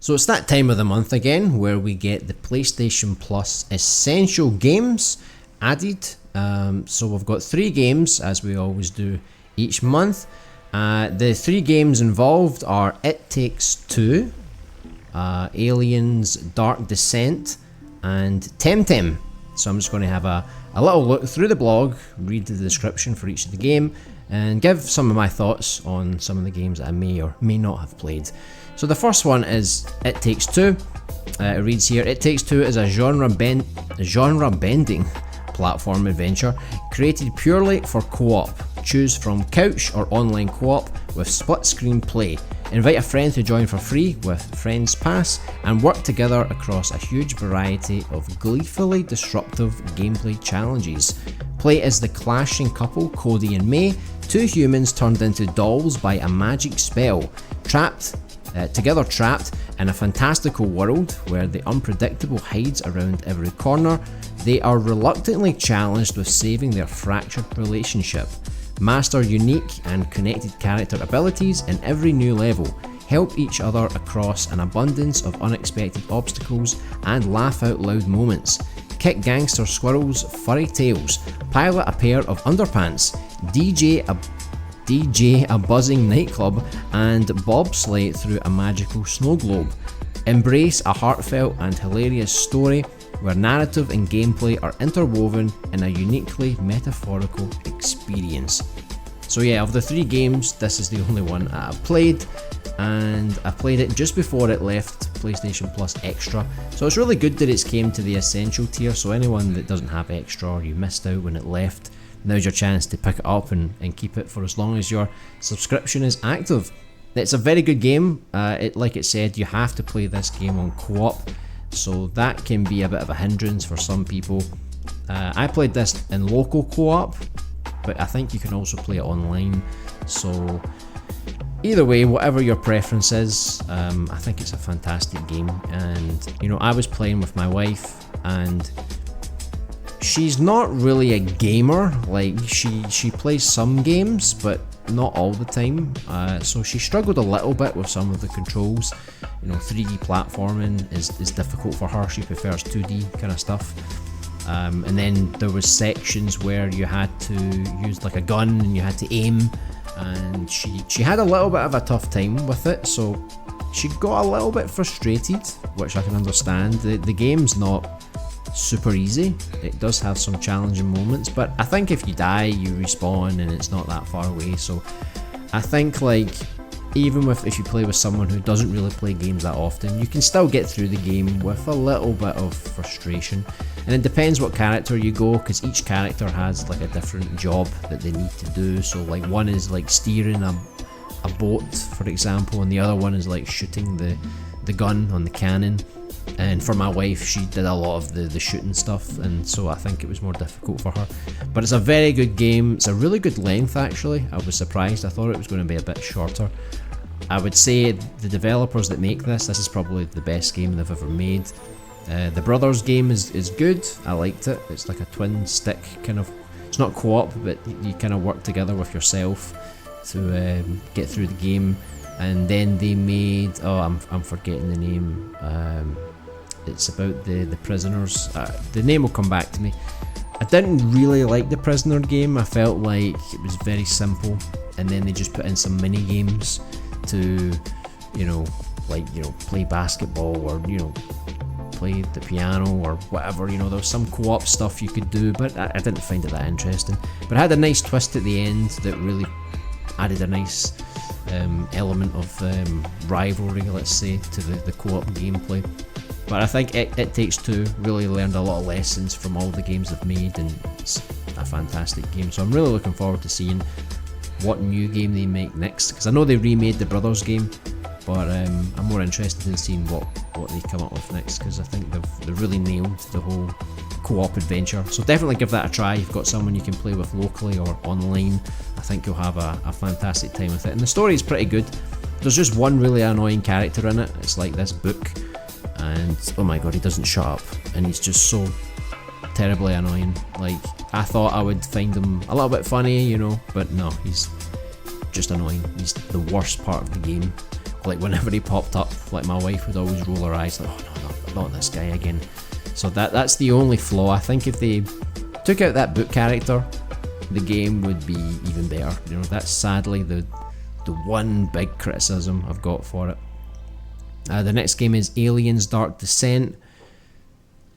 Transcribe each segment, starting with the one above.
So it's that time of the month again where we get the PlayStation Plus Essential Games added. So we've got 3 games, as we always do each month. The 3 games involved are It Takes Two, Aliens Dark Descent, and Temtem. So I'm just going to have a little look through the blog, read the description for each of the game, and give some of my thoughts on some of the games that I may or may not have played. So the first one is It Takes Two. It reads here, It Takes Two is a genre-bending platform adventure created purely for co-op. Choose from couch or online co-op with split-screen play. Invite a friend to join for free with Friends Pass and work together across a huge variety of gleefully disruptive gameplay challenges. Play as the clashing couple Cody and May, 2 humans turned into dolls by a magic spell, together trapped in a fantastical world where the unpredictable hides around every corner. They are reluctantly challenged with saving their fractured relationship. Master unique and connected character abilities in every new level. Help each other across an abundance of unexpected obstacles and laugh out loud moments. Kick gangster squirrels' furry tails. Pilot a pair of underpants. DJ a buzzing nightclub and bobsleigh through a magical snow globe. Embrace a heartfelt and hilarious story where narrative and gameplay are interwoven in a uniquely metaphorical experience. So yeah, of the 3 games, this is the only one I've played, and I played it just before it left PlayStation Plus Extra. So it's really good that it's came to the Essential tier, so anyone that doesn't have Extra or you missed out when it left, now's your chance to pick it up and keep it for as long as your subscription is active. It's a very good game. Like it said, you have to play this game on co-op, so that can be a bit of a hindrance for some people. I played this in local co-op, but I think you can also play it online. So either way, whatever your preference is, I think it's a fantastic game. And you know, I was playing with my wife, and she's not really a gamer. Like she plays some games, but not all the time. So she struggled a little bit with some of the controls. You know, 3D platforming is difficult for her. She prefers 2D kind of stuff. And then there was sections where you had to use like a gun and you had to aim, and she had a little bit of a tough time with it. So she got a little bit frustrated, which I can understand. The game's not super easy. It does have some challenging moments, but I think if you die you respawn and it's not that far away. So I think like even if you play with someone who doesn't really play games that often, you can still get through the game with a little bit of frustration. And it depends what character you go, because each character has like a different job that they need to do. So like one is like steering a boat, for example, and the other one is like shooting the gun on the cannon. And for my wife, she did a lot of the shooting stuff, and so I think it was more difficult for her. But it's a very good game. It's a really good length actually. I was surprised. I thought it was going to be a bit shorter. I would say the developers that make this is probably the best game they've ever made. The Brothers game is good. I liked it. It's like a twin stick kind of, it's not co-op, but you kind of work together with yourself to get through the game. And then they made, I'm forgetting the name. It's about the prisoners. The name will come back to me. I didn't really like the prisoner game. I felt like it was very simple, and then they just put in some mini games to, play basketball or play the piano or whatever. There was some co-op stuff you could do, but I didn't find it that interesting. But it had a nice twist at the end that really added a nice element of rivalry, let's say, to the co-op gameplay. But I think It Takes Two really learned a lot of lessons from all the games they've made, and it's a fantastic game. So I'm really looking forward to seeing what new game they make next, because I know they remade the Brothers game, but I'm more interested in seeing what they come up with next, because I think they've really nailed the whole co-op adventure. So definitely give that a try. You've got someone you can play with locally or online. I think you'll have a fantastic time with it, and the story is pretty good. There's just one really annoying character in it. It's like this book, and oh my god, he doesn't shut up, and he's just so terribly annoying. Like, I thought I would find him a little bit funny, but no, he's just annoying. He's the worst part of the game. like whenever he popped up, like my wife would always roll her eyes like, oh no, not this guy again. So that's the only flaw. I think if they took out that book character, the game would be even better. You know, that's sadly the one big criticism I've got for it. The next game is Aliens Dark Descent.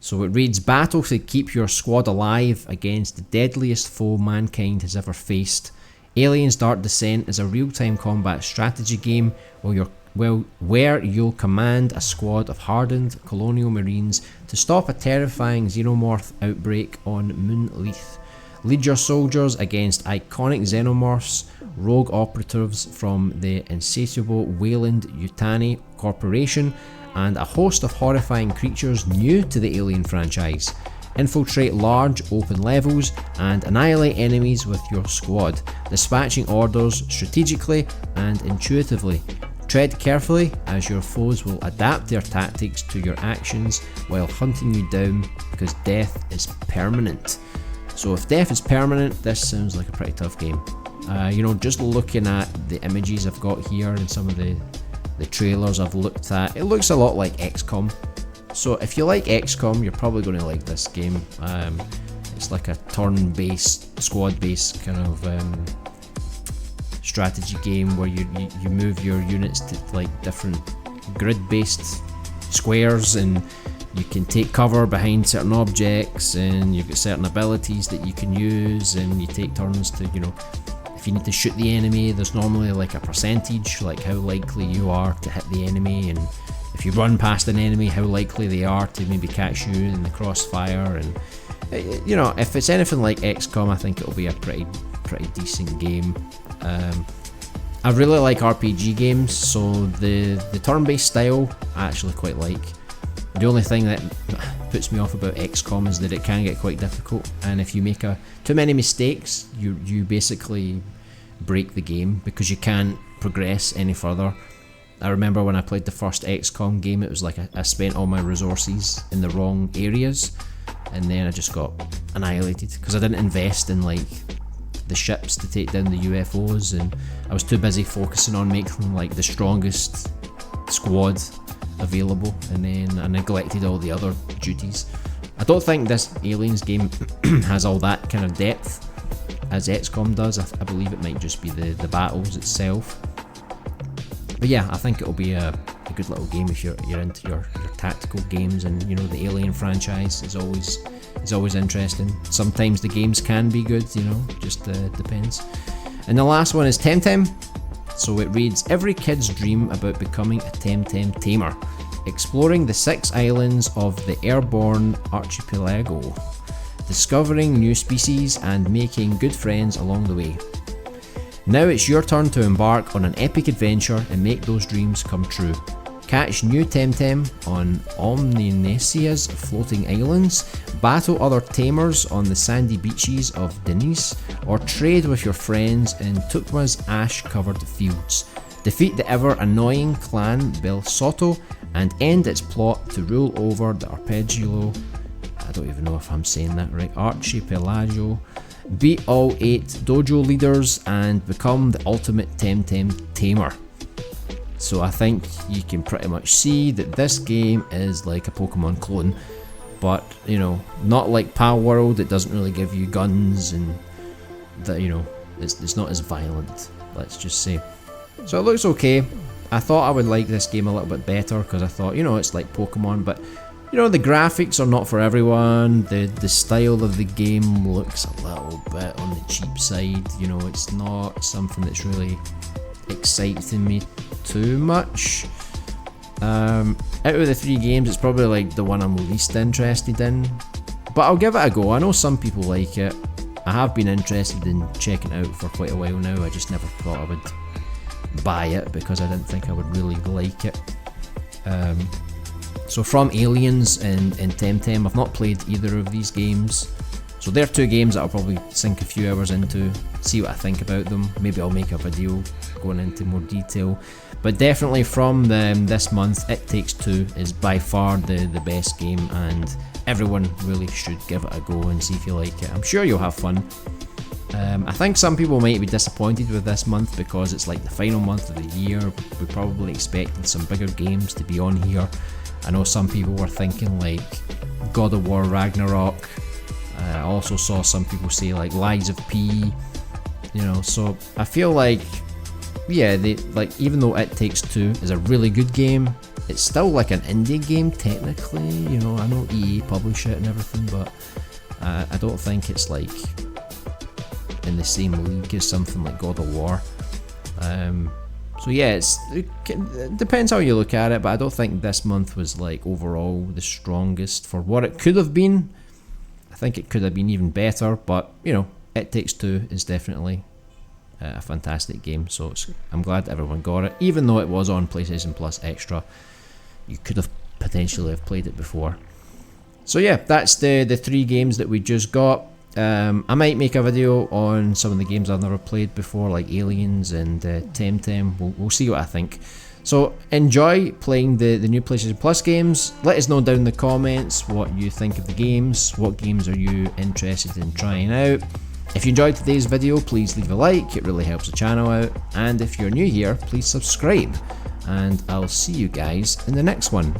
So it reads, battle to keep your squad alive against the deadliest foe mankind has ever faced. Aliens Dark Descent is a real-time combat strategy game where you'll command a squad of hardened colonial marines to stop a terrifying xenomorph outbreak on Moonleith. Lead your soldiers against iconic xenomorphs, rogue operatives from the insatiable Weyland-Yutani Corporation, and a host of horrifying creatures new to the Alien franchise. Infiltrate large open levels and annihilate enemies with your squad, dispatching orders strategically and intuitively. Tread carefully as your foes will adapt their tactics to your actions while hunting you down, because death is permanent. So if death is permanent, this sounds like a pretty tough game. You know, just looking at the images I've got here and some of the trailers I've looked at, it looks a lot like XCOM. So if you like XCOM, you're probably going to like this game. It's like a turn-based, squad-based kind of strategy game where you move your units to like different grid-based squares, and you can take cover behind certain objects, and you've got certain abilities that you can use, and you take turns to, you know, if you need to shoot the enemy, there's normally like a percentage, like how likely you are to hit the enemy, and if you run past an enemy, how likely they are to maybe catch you in the crossfire. And you know, if it's anything like XCOM, I think it'll be a pretty decent game. I really like RPG games, so the turn-based style I actually quite like. The only thing that puts me off about XCOM is that it can get quite difficult, and if you make too many mistakes, you basically break the game because you can't progress any further. I remember when I played the first XCOM game, it was like I spent all my resources in the wrong areas, and then I just got annihilated because I didn't invest in like the ships to take down the UFOs, and I was too busy focusing on making like the strongest squad available, and then I neglected all the other duties. I don't think this Aliens game has all that kind of depth as XCOM does. I believe it might just be the battles itself. But yeah, I think it'll be a good little game if you're into your tactical games, and you know, the Alien franchise is always interesting. Sometimes the games can be good, you know, just depends. And the last one is Temtem. So it reads, every kid's dream about becoming a Temtem tamer, exploring the 6 islands of the airborne archipelago, discovering new species and making good friends along the way. Now it's your turn to embark on an epic adventure and make those dreams come true. Catch new Temtem on Omnisia's floating islands, battle other tamers on the sandy beaches of Denise, or trade with your friends in Tukma's ash-covered fields. Defeat the ever-annoying clan Bel Soto and end its plot to rule over the arpeggio, I don't even know if I'm saying that right, archipelago, beat all 8 dojo leaders and become the ultimate Temtem tamer. So I think you can pretty much see that this game is like a Pokemon clone, but you know, not like Pal World. It doesn't really give you guns, and that, you know, it's not as violent, let's just say. So it looks okay. I thought I would like this game a little bit better because I thought, you know, it's like Pokemon, but you know, the graphics are not for everyone. The style of the game looks a little bit on the cheap side. You know, it's not something that's really exciting me too much. Out of the 3 games, it's probably like the one I'm least interested in, but I'll give it a go. I know some people like it. I have been interested in checking it out for quite a while now. I just never thought I would buy it because I didn't think I would really like it. So from Aliens and Temtem, I've not played either of these games, so they're 2 games that I'll probably sink a few hours into, see what I think about them. Maybe I'll make a video going into more detail, but definitely from this month, It Takes Two is by far the best game, and everyone really should give it a go and see if you like it. I'm sure you'll have fun. I think some people might be disappointed with this month because it's like the final month of the year. We probably expected some bigger games to be on here. I know some people were thinking like God of War Ragnarok. I also saw some people say like Lies of P, you know, so I feel like, yeah, even though It Takes Two is a really good game, it's still like an indie game technically, you know. I know EA publish it and everything, but I don't think it's like in the same league as something like God of War. So yeah, it depends how you look at it, but I don't think this month was like overall the strongest for what it could have been. I think it could have been even better, but you know, It Takes Two is definitely a fantastic game, so I'm glad everyone got it, even though it was on PlayStation Plus Extra. You could have potentially have played it before. So yeah, that's the 3 games that we just got. I might make a video on some of the games I've never played before, like Aliens and Temtem. We'll see what I think. So enjoy playing the new PlayStation Plus games. Let us know down in the comments what you think of the games. What games are you interested in trying out? If you enjoyed today's video, please leave a like. It really helps the channel out. And if you're new here, please subscribe. And I'll see you guys in the next one.